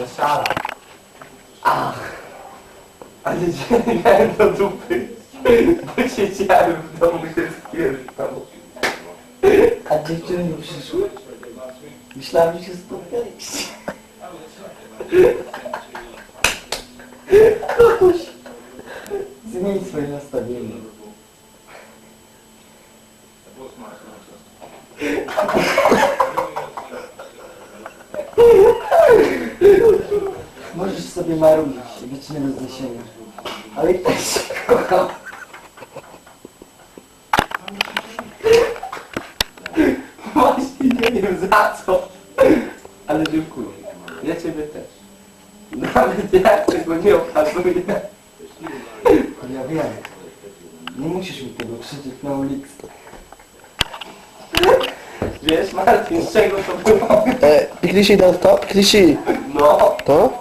Ja szala. Ach. Ale nie miałem do dupy. Bo siedziałem w domu i się spierdolą. A dziewczyny nie przyszły? Myślałem, że się spotkaliście. Kokuś. Zmień swoje nastawienie. Możesz sobie marudzić, wieczne rozniesienia. Ale i tak się kocham. Właśnie nie wiem za co. Ale dziękuję. Ja ciebie też. Nawet jak tego nie okazuję. Ja wiem. Nie musisz mi tego krzyczeć na ulicy. Wiesz, Martin, z czego to było? Klisi non stop? Klisi! No. To?